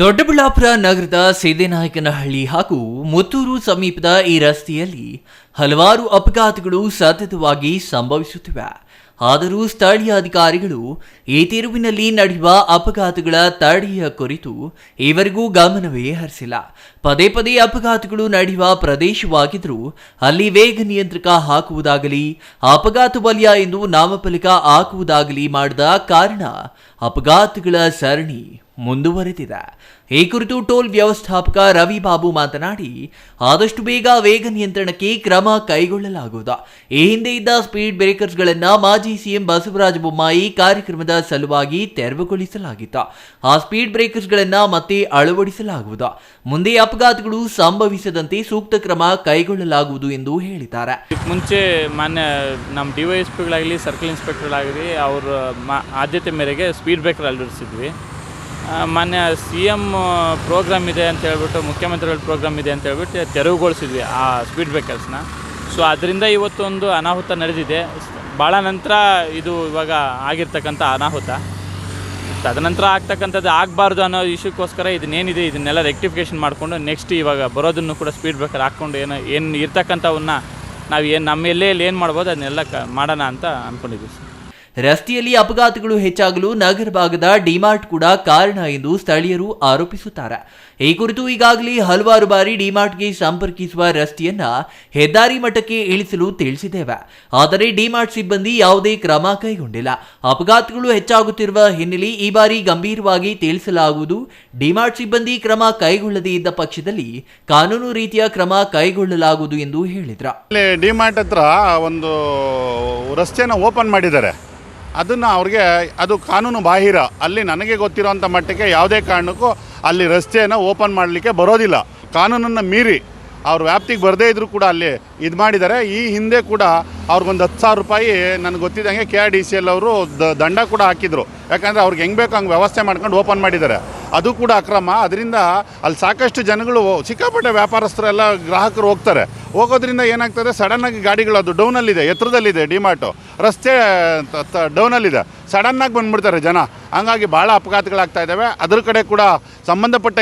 ದೊಡ್ಡಬಳ್ಳಾಪುರ ನಗರದ ಸಿದ್ದೇನಾಯಕನಹಳ್ಳಿ ಹಾಗೂ ಮುತ್ತೂರು ಸಮೀಪದ ಈ ರಸ್ತೆಯಲ್ಲಿ ಹಲವಾರು ಅಪಘಾತಗಳು ಸತತವಾಗಿ ಸಂಭವಿಸುತ್ತಿವೆ. ಆದರೂ ಸ್ಥಳೀಯ ಅಧಿಕಾರಿಗಳು ಈ ತಿರುವಿನಲ್ಲಿ ನಡೆಯುವ ಅಪಘಾತಗಳ ತಡೆಯ ಕುರಿತು ಈವರೆಗೂ ಗಮನವೇ ಹರಿಸಿಲ್ಲ. ಪದೇ ಪದೇ ಅಪಘಾತಗಳು ನಡೆಯುವ ಪ್ರದೇಶವಾಗಿದ್ದರೂ ಅಲ್ಲಿ ವೇಗ ನಿಯಂತ್ರಕ ಹಾಕುವುದಾಗಲಿ, ಅಪಘಾತ ವಲಯ ಎಂದು ನಾಮಫಲಕ ಹಾಕುವುದಾಗಲಿ ಮಾಡದ ಕಾರಣ ಅಪಘಾತಗಳ ಸರಣಿ ಮುಂದುವರೆದಿದೆ. ಈ ಕುರಿತು ಟೋಲ್ ವ್ಯವಸ್ಥಾಪಕ ರವಿ ಬಾಬು ಮಾತನಾಡಿ, ಆದಷ್ಟು ಬೇಗ ವೇಗ ನಿಯಂತ್ರಣಕ್ಕೆ ಕ್ರಮ ಕೈಗೊಳ್ಳಲಾಗುವುದು. ಈ ಹಿಂದೆ ಇದ್ದ ಸ್ಪೀಡ್ ಬ್ರೇಕರ್ಸ್ಗಳನ್ನು ಮಾಜಿ ಸಿಎಂ ಬಸವರಾಜ ಬೊಮ್ಮಾಯಿ ಕಾರ್ಯಕ್ರಮದ ಸಲುವಾಗಿ ತೆರವುಗೊಳಿಸಲಾಗಿತ್ತು. ಆ ಸ್ಪೀಡ್ ಬ್ರೇಕರ್ಸ್ಗಳನ್ನು ಮತ್ತೆ ಅಳವಡಿಸಲಾಗುವುದು. ಮುಂದೆ ಅಪಘಾತಗಳು ಸಂಭವಿಸದಂತೆ ಸೂಕ್ತ ಕ್ರಮ ಕೈಗೊಳ್ಳಲಾಗುವುದು ಎಂದು ಹೇಳಿದ್ದಾರೆ. ಮುಂಚೆ ಮಾನ್ಯ ನಮ್ಮ ಡಿವೈಎಸ್ಪಿಗಳಾಗಲಿ, ಸರ್ಕಲ್ ಇನ್ಸ್ಪೆಕ್ಟರ್ಗಳಾಗಲಿ ಅವರ ಆದ್ಯತೆ ಮೇರೆಗೆ ಸ್ಪೀಡ್ ಬ್ರೇಕರ್ ಅಳವಡಿಸಿದ್ವಿ. ಮಾನ್ಯ CM ಪ್ರೋಗ್ರಾಮ್ ಇದೆ ಅಂತ ಹೇಳ್ಬಿಟ್ಟು, ಮುಖ್ಯಮಂತ್ರಿಗಳ ಪ್ರೋಗ್ರಾಮ್ ಇದೆ ಅಂತ ಹೇಳ್ಬಿಟ್ಟು ತೆರವುಗೊಳಿಸಿದ್ವಿ ಆ ಸ್ಪೀಡ್ ಬ್ರೇಕರ್ಸ್ನ. ಸೊ ಅದರಿಂದ ಇವತ್ತೊಂದು ಅನಾಹುತ ನಡೆದಿದೆ. ಭಾಳ ನಂತರ ಇದು ಇವಾಗ ಆಗಿರ್ತಕ್ಕಂಥ ಅನಾಹುತ. ತದನಂತರ ಆಗ್ತಕ್ಕಂಥದ್ದು ಆಗಬಾರ್ದು ಅನ್ನೋ ಇಶ್ಯೂಕ್ಕೋಸ್ಕರ ಇದನ್ನೇನಿದೆ ಇದನ್ನೆಲ್ಲ ರೆಕ್ಟಿಫಿಕೇಷನ್ ಮಾಡಿಕೊಂಡು ನೆಕ್ಸ್ಟ್ ಇವಾಗ ಬರೋದನ್ನು ಕೂಡ ಸ್ಪೀಡ್ ಬ್ರೇಕರ್ ಹಾಕ್ಕೊಂಡು ಏನು ಇರ್ತಕ್ಕಂಥವನ್ನ ನಾವು ನಮ್ಮ ಎಲ್ಲೆಲ್ಲಿ ಏನು ಮಾಡ್ಬೋದು ಅದನ್ನೆಲ್ಲ ಮಾಡೋಣ ಅಂತ ಅಂದ್ಕೊಂಡಿದ್ದೀವಿ. ರಸ್ತೆಯಲ್ಲಿ ಅಪಘಾತಗಳು ಹೆಚ್ಚಾಗಲು ನಗರ ಭಾಗದ ಡಿಮಾರ್ಟ್ ಕೂಡ ಕಾರಣ ಎಂದು ಸ್ಥಳೀಯರು ಆರೋಪಿಸುತ್ತಾರೆ. ಈ ಕುರಿತು ಈಗಾಗಲೇ ಹಲವಾರು ಬಾರಿ ಡಿಮಾರ್ಟ್ಗೆ ಸಂಪರ್ಕಿಸುವ ರಸ್ತೆಯನ್ನ ಹೆದ್ದಾರಿ ಮಟ್ಟಕ್ಕೆ ಇಳಿಸಲು ತಿಳಿಸಿದ್ದೇವೆ. ಆದರೆ ಡಿಮಾರ್ಟ್ ಸಿಬ್ಬಂದಿ ಯಾವುದೇ ಕ್ರಮ ಕೈಗೊಂಡಿಲ್ಲ. ಅಪಘಾತಗಳು ಹೆಚ್ಚಾಗುತ್ತಿರುವ ಹಿನ್ನೆಲೆ ಈ ಬಾರಿ ಗಂಭೀರವಾಗಿ ತಿಳಿಸಲಾಗುವುದು. ಡಿಮಾರ್ಟ್ ಸಿಬ್ಬಂದಿ ಕ್ರಮ ಕೈಗೊಳ್ಳದೇ ಇದ್ದ ಪಕ್ಷದಲ್ಲಿ ಕಾನೂನು ರೀತಿಯ ಕ್ರಮ ಕೈಗೊಳ್ಳಲಾಗುವುದು ಎಂದು ಹೇಳಿದ್ರು. ಡಿಮಾರ್ಟ್ ಹತ್ರ ಒಂದು ರಸ್ತೆನ ಓಪನ್ ಮಾಡಿದ್ದಾರೆ. ಅದನ್ನು ಅವ್ರಿಗೆ ಅದು ಕಾನೂನು ಬಾಹಿರ. ಅಲ್ಲಿ ನನಗೆ ಗೊತ್ತಿರೋಂಥ ಮಟ್ಟಿಗೆ ಯಾವುದೇ ಕಾರಣಕ್ಕೂ ಅಲ್ಲಿ ರಸ್ತೆಯನ್ನು ಓಪನ್ ಮಾಡಲಿಕ್ಕೆ ಬರೋದಿಲ್ಲ. ಕಾನೂನನ್ನು ಮೀರಿ ಅವ್ರ ವ್ಯಾಪ್ತಿಗೆ ಬರದೇ ಇದ್ದರೂ ಕೂಡ ಅಲ್ಲಿ ಇದು ಮಾಡಿದ್ದಾರೆ. ಈ ಹಿಂದೆ ಕೂಡ ಅವ್ರಿಗೊಂದು 10,000 ರೂಪಾಯಿ ನನಗೆ ಗೊತ್ತಿದ್ದಂಗೆ KRDCL ಅವರು ದಂಡ ಕೂಡ ಹಾಕಿದರು. ಯಾಕಂದರೆ ಅವ್ರಿಗೆ ಹೆಂಗೆ ಬೇಕು ಹಂಗೆ ವ್ಯವಸ್ಥೆ ಮಾಡ್ಕೊಂಡು ಓಪನ್ ಮಾಡಿದ್ದಾರೆ. ಅದು ಕೂಡ ಅಕ್ರಮ. ಅದರಿಂದ ಅಲ್ಲಿ ಸಾಕಷ್ಟು ಜನಗಳು, ಸಿಕ್ಕಾಪಟ್ಟೆ ವ್ಯಾಪಾರಸ್ಥರೆಲ್ಲ ಗ್ರಾಹಕರು ಹೋಗೋದ್ರಿಂದ ಏನಾಗ್ತದೆ, ಸಡನ್ನಾಗಿ ಗಾಡಿಗಳು, ಅದು ಡೌನಲ್ಲಿದೆ, ಎತ್ತರದಲ್ಲಿದೆ ಡಿಮಾರ್ಟು, ರಸ್ತೆ ಡೌನಲ್ಲಿದೆ, ಸಡನ್ನಾಗಿ ಬಂದುಬಿಡ್ತಾರೆ ಜನ. ಹಂಗಾಗಿ ಭಾಳ ಅಪಘಾತಗಳಾಗ್ತಾ ಇದ್ದಾವೆ. ಅದ್ರ ಕಡೆ ಕೂಡ ಸಂಬಂಧಪಟ್ಟ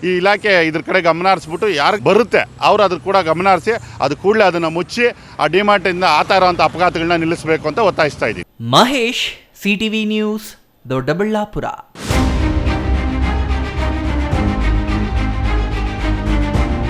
ಈ ಇಲಾಖೆ ಇದ್ರ ಕಡೆ ಗಮನ ಹರಿಸ್ಬಿಟ್ಟು ಯಾರಿಗೆ ಬರುತ್ತೆ ಅವರು ಅದ್ರ ಕೂಡ ಗಮನ ಹರಿಸಿ ಅದು ಕೂಡಲೇ ಅದನ್ನು ಮುಚ್ಚಿ ಆ ಡಿಮಾರ್ಟಿಂದ ಆಗ್ತಾ ಇರೋಂಥ ಅಪಘಾತಗಳನ್ನ ನಿಲ್ಲಿಸಬೇಕು ಅಂತ ಒತ್ತಾಯಿಸ್ತಾ ಇದ್ದೀವಿ. Mahesh, CTV news, Doddaballapura.